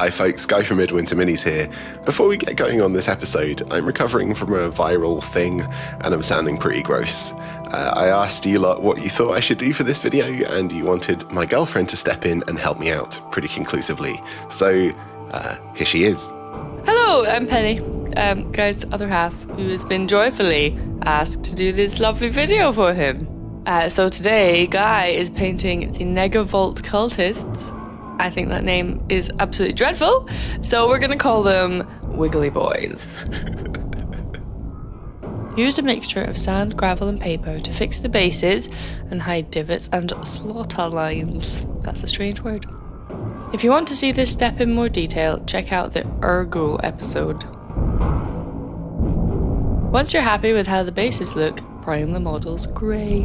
Hi folks, Guy from Midwinter Minis here. Before we get going on this episode, I'm recovering from a viral thing and I'm sounding pretty gross. I asked you lot what you thought I should do for this video and you wanted my girlfriend to step in and help me out pretty conclusively. So, here she is. Hello, I'm Penny, Guy's other half, who has been joyfully asked to do this lovely video for him. So today, Guy is painting the Negavolt Cultists. I think that name is absolutely dreadful, so we're going to call them Wiggly Boys. Use a mixture of sand, gravel and paper to fix the bases and hide divots and slaughter lines. That's a strange word. If you want to see this step in more detail, check out the Urgul episode. Once you're happy with how the bases look, prime the models grey.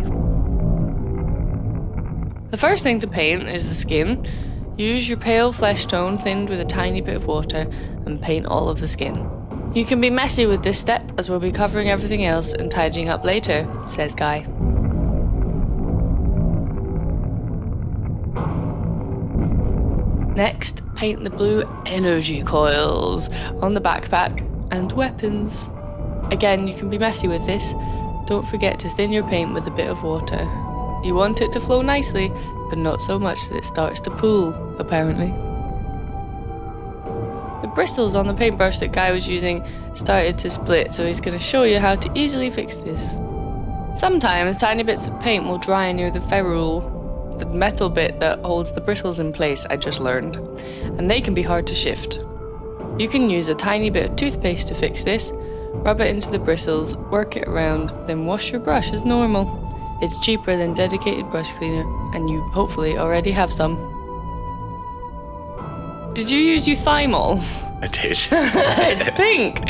The first thing to paint is the skin. Use your pale flesh tone thinned with a tiny bit of water and paint all of the skin. You can be messy with this step as we'll be covering everything else and tidying up later, says Guy. Next, paint the blue energy coils on the backpack and weapons. Again, you can be messy with this. Don't forget to thin your paint with a bit of water. You want it to flow nicely, but not so much that it starts to pool, apparently. The bristles on the paintbrush that Guy was using started to split, so he's going to show you how to easily fix this. Sometimes tiny bits of paint will dry near the ferrule, the metal bit that holds the bristles in place, I just learned, and they can be hard to shift. You can use a tiny bit of toothpaste to fix this, rub it into the bristles, work it around, then wash your brush as normal. It's cheaper than dedicated brush cleaner, and you hopefully already have some. Did you use euthymol? I did. It's pink!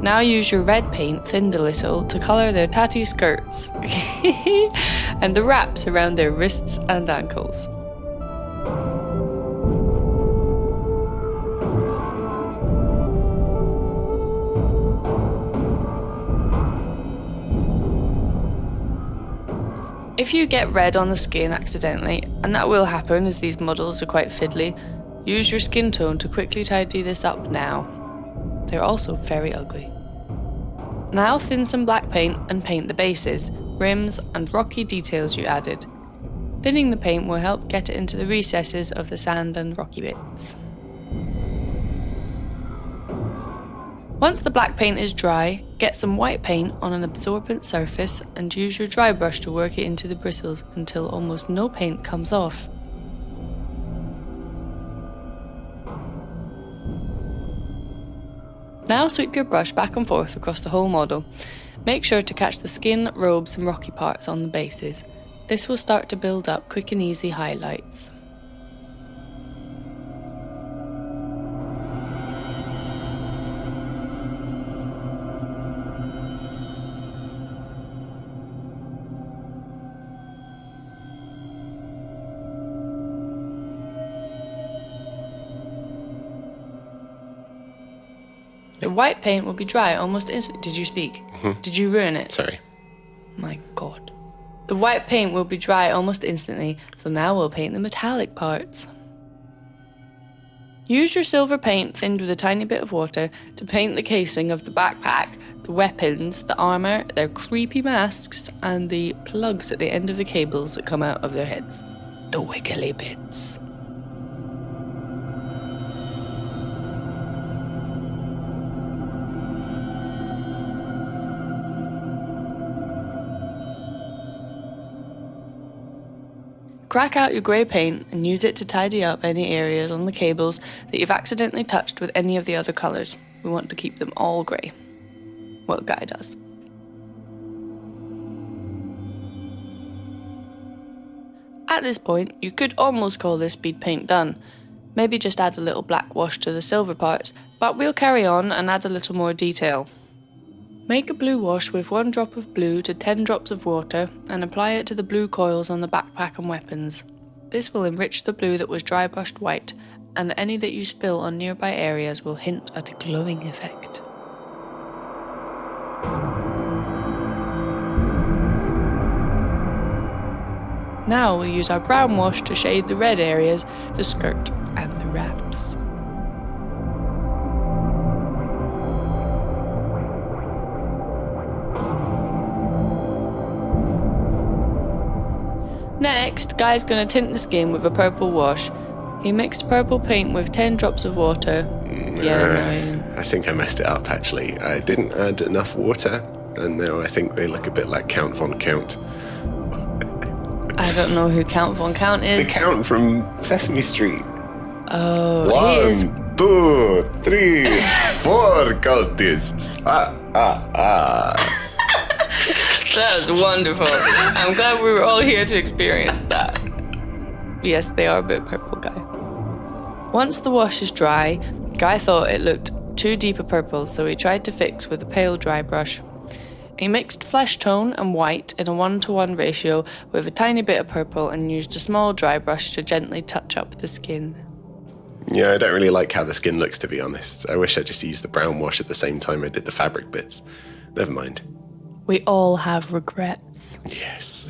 Now use your red paint, thinned a little, to colour their tatty skirts and the wraps around their wrists and ankles. If you get red on the skin accidentally, and that will happen as these models are quite fiddly, use your skin tone to quickly tidy this up now. They're also very ugly. Now thin some black paint and paint the bases, rims and rocky details you added. Thinning the paint will help get it into the recesses of the sand and rocky bits. Once the black paint is dry, get some white paint on an absorbent surface and use your dry brush to work it into the bristles until almost no paint comes off. Now sweep your brush back and forth across the whole model. Make sure to catch the skin, robes and rocky parts on the bases. This will start to build up quick and easy highlights. The white paint will be dry almost instantly. Did you speak? Mm-hmm. Did you ruin it? Sorry. My God. The white paint will be dry almost instantly, so now we'll paint the metallic parts. Use your silver paint thinned with a tiny bit of water to paint the casing of the backpack, the weapons, the armour, their creepy masks, and the plugs at the end of the cables that come out of their heads. The wiggly bits. Crack out your grey paint and use it to tidy up any areas on the cables that you've accidentally touched with any of the other colours. We want to keep them all grey. Well, Guy does. At this point, you could almost call this speed paint done. Maybe just add a little black wash to the silver parts, but we'll carry on and add a little more detail. Make a blue wash with 1 drop of blue to 10 drops of water and apply it to the blue coils on the backpack and weapons. This will enrich the blue that was dry brushed white, and any that you spill on nearby areas will hint at a glowing effect. Now we'll use our brown wash to shade the red areas, the skirt and the wraps. Next, Guy's going to tint the skin with a purple wash. He mixed purple paint with 10 drops of water. I think I messed it up actually. I didn't add enough water, and now I think they look a bit like Count Von Count. I don't know who Count Von Count is. The Count from Sesame Street. Oh, he is. 1, 2, 3, 4 cultists. That was wonderful. I'm glad we were all here to experience that. Yes, they are a bit purple, Guy. Once the wash is dry, Guy thought it looked too deep a purple, so he tried to fix with a pale dry brush. He mixed flesh tone and white in a 1-to-1 ratio with a tiny bit of purple and used a small dry brush to gently touch up the skin. Yeah, I don't really like how the skin looks, to be honest. I wish I just used the brown wash at the same time I did the fabric bits. Never mind. We all have regrets. Yes.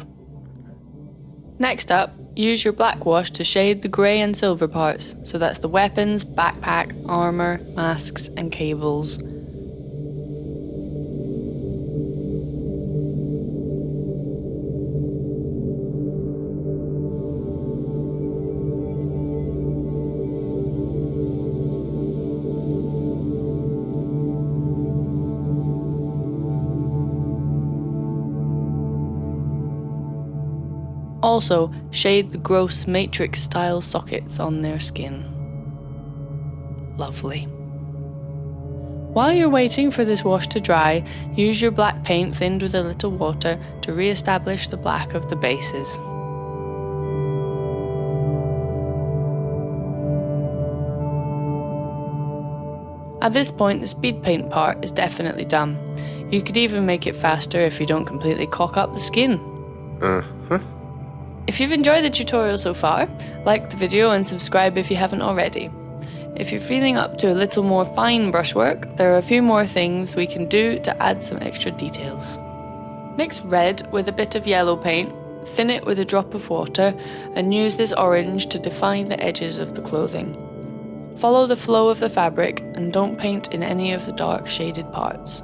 Next up, use your black wash to shade the grey and silver parts. So that's the weapons, backpack, armour, masks and cables. Also, shade the gross matrix-style sockets on their skin. Lovely. While you're waiting for this wash to dry, use your black paint thinned with a little water to re-establish the black of the bases. At this point, the speed paint part is definitely done. You could even make it faster if you don't completely cock up the skin. If you've enjoyed the tutorial so far, like the video and subscribe if you haven't already. If you're feeling up to a little more fine brushwork, there are a few more things we can do to add some extra details. Mix red with a bit of yellow paint, thin it with a drop of water, and use this orange to define the edges of the clothing. Follow the flow of the fabric and don't paint in any of the dark shaded parts.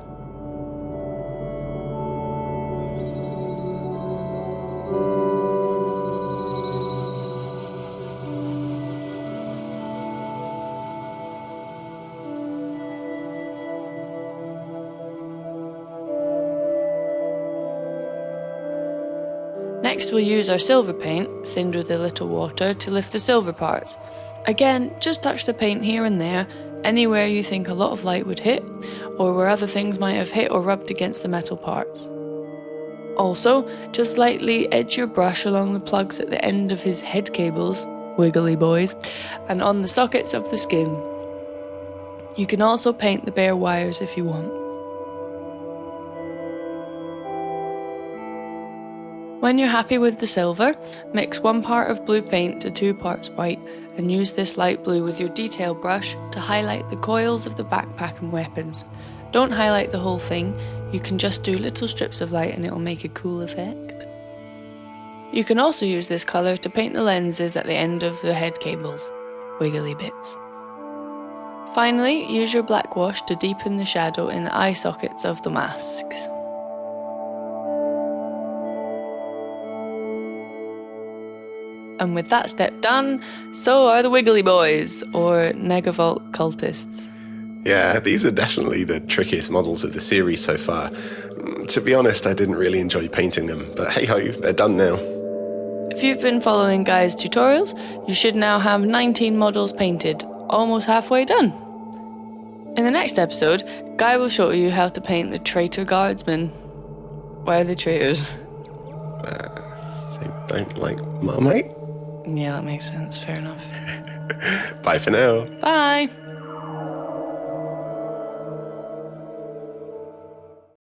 Next we'll use our silver paint, thinned with a little water, to lift the silver parts. Again, just touch the paint here and there, anywhere you think a lot of light would hit, or where other things might have hit or rubbed against the metal parts. Also, just lightly edge your brush along the plugs at the end of his head cables, wiggly boys, and on the sockets of the skin. You can also paint the bare wires if you want. When you're happy with the silver, mix 1 part of blue paint to 2 parts white and use this light blue with your detail brush to highlight the coils of the backpack and weapons. Don't highlight the whole thing, you can just do little strips of light and it will make a cool effect. You can also use this colour to paint the lenses at the end of the head cables, wiggly bits. Finally, use your black wash to deepen the shadow in the eye sockets of the masks. And with that step done, so are the Wiggly Boys, or Negavolt Cultists. Yeah, these are definitely the trickiest models of the series so far. To be honest, I didn't really enjoy painting them, but hey ho, they're done now. If you've been following Guy's tutorials, you should now have 19 models painted, almost halfway done. In the next episode, Guy will show you how to paint the traitor guardsmen. Why are they traitors? They don't like Marmite? Yeah, that makes sense. Fair enough. Bye for now. Bye.